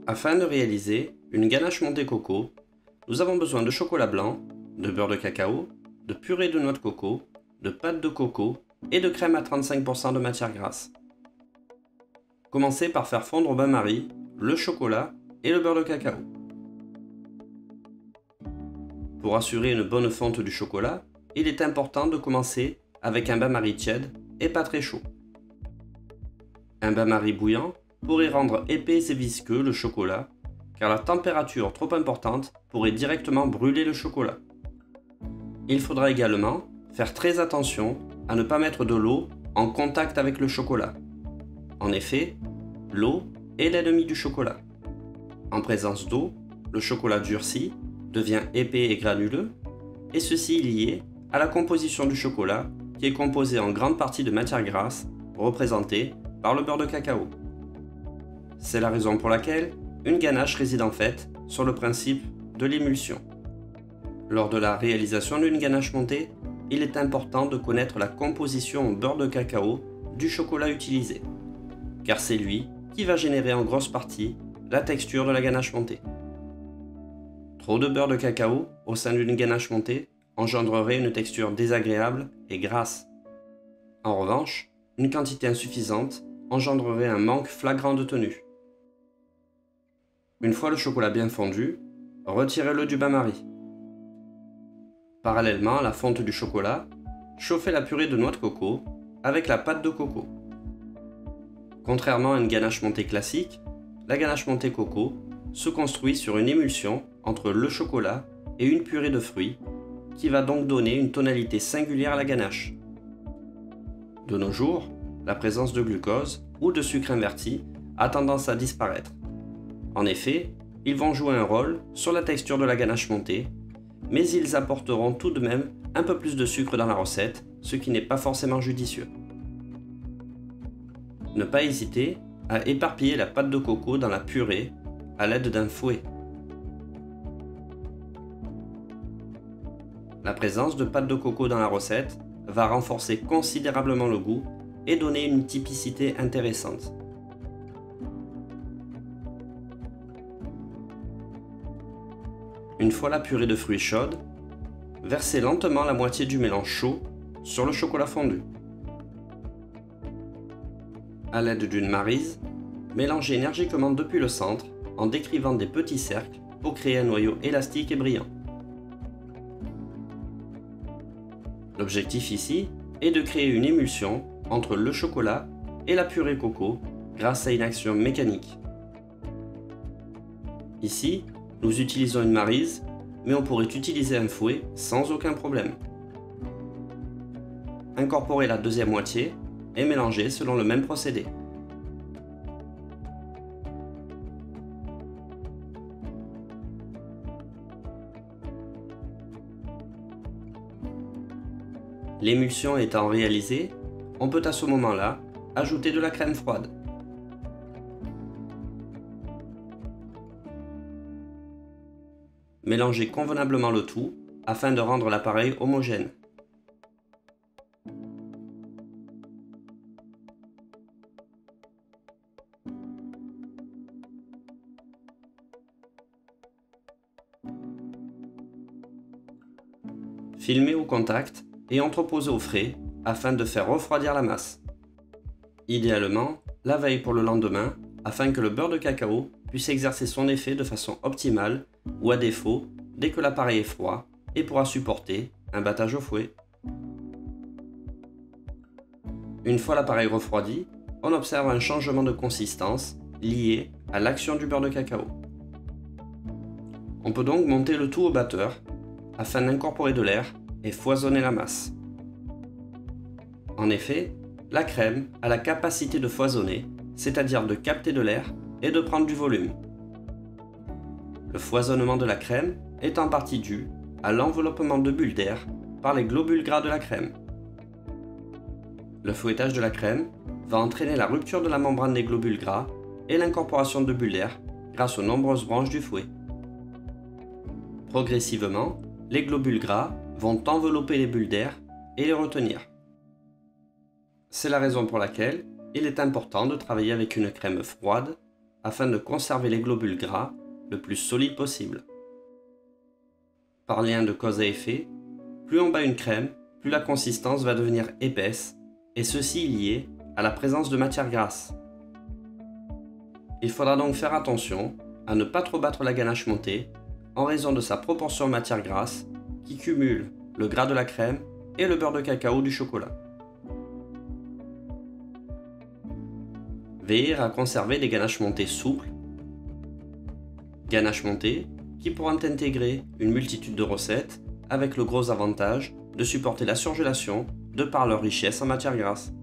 Afin de réaliser une ganache montée coco, nous avons besoin de chocolat blanc, de beurre de cacao, de purée de noix de coco, de pâte de coco et de crème à 35% de matière grasse. Commencez par faire fondre au bain-marie le chocolat et le beurre de cacao. Pour assurer une bonne fonte du chocolat, il est important de commencer avec un bain-marie tiède et pas très chaud. Un bain-marie bouillant pourrait rendre épais et visqueux le chocolat, car la température trop importante pourrait directement brûler le chocolat. Il faudra également faire très attention à ne pas mettre de l'eau en contact avec le chocolat. En effet, l'eau est l'ennemi du chocolat. En présence d'eau, le chocolat durcit, devient épais et granuleux, et ceci est lié à la composition du chocolat qui est composé en grande partie de matière grasse, représentée par le beurre de cacao. C'est la raison pour laquelle une ganache réside en fait sur le principe de l'émulsion. Lors de la réalisation d'une ganache montée, il est important de connaître la composition au beurre de cacao du chocolat utilisé, car c'est lui qui va générer en grosse partie la texture de la ganache montée. Trop de beurre de cacao au sein d'une ganache montée engendrerait une texture désagréable et grasse. En revanche, une quantité insuffisante engendrerait un manque flagrant de tenue. Une fois le chocolat bien fondu, retirez-le du bain-marie. Parallèlement à la fonte du chocolat, chauffez la purée de noix de coco avec la pâte de coco. Contrairement à une ganache montée classique, la ganache montée coco se construit sur une émulsion entre le chocolat et une purée de fruits qui va donc donner une tonalité singulière à la ganache. De nos jours, la présence de glucose ou de sucre inverti a tendance à disparaître. En effet, ils vont jouer un rôle sur la texture de la ganache montée, mais ils apporteront tout de même un peu plus de sucre dans la recette, ce qui n'est pas forcément judicieux. Ne pas hésiter à éparpiller la pâte de coco dans la purée à l'aide d'un fouet. La présence de pâte de coco dans la recette va renforcer considérablement le goût et donner une typicité intéressante. Une fois la purée de fruits chaude, versez lentement la moitié du mélange chaud sur le chocolat fondu. À l'aide d'une maryse, mélangez énergiquement depuis le centre en décrivant des petits cercles pour créer un noyau élastique et brillant. L'objectif ici est de créer une émulsion entre le chocolat et la purée coco grâce à une action mécanique. Ici, nous utilisons une maryse, mais on pourrait utiliser un fouet sans aucun problème. Incorporez la deuxième moitié et mélangez selon le même procédé. L'émulsion étant réalisée, on peut à ce moment-là ajouter de la crème froide. Mélangez convenablement le tout afin de rendre l'appareil homogène. Filmez au contact et entreposez au frais afin de faire refroidir la masse. Idéalement, la veille pour le lendemain afin que le beurre de cacao puisse exercer son effet de façon optimale ou à défaut dès que l'appareil est froid et pourra supporter un battage au fouet. Une fois l'appareil refroidi, on observe un changement de consistance lié à l'action du beurre de cacao. On peut donc monter le tout au batteur afin d'incorporer de l'air et foisonner la masse. En effet, la crème a la capacité de foisonner, c'est-à-dire de capter de l'air et de prendre du volume. Le foisonnement de la crème est en partie dû à l'enveloppement de bulles d'air par les globules gras de la crème. Le fouettage de la crème va entraîner la rupture de la membrane des globules gras et l'incorporation de bulles d'air grâce aux nombreuses branches du fouet. Progressivement, les globules gras vont envelopper les bulles d'air et les retenir. C'est la raison pour laquelle il est important de travailler avec une crème froide afin de conserver les globules gras le plus solides possible. Par lien de cause à effet, plus on bat une crème, plus la consistance va devenir épaisse, et ceci est lié à la présence de matière grasse. Il faudra donc faire attention à ne pas trop battre la ganache montée en raison de sa proportion matière grasse qui cumule le gras de la crème et le beurre de cacao du chocolat. Veiller à conserver des ganaches montées souples, ganaches montées qui pourront intégrer une multitude de recettes avec le gros avantage de supporter la surgélation de par leur richesse en matière grasse.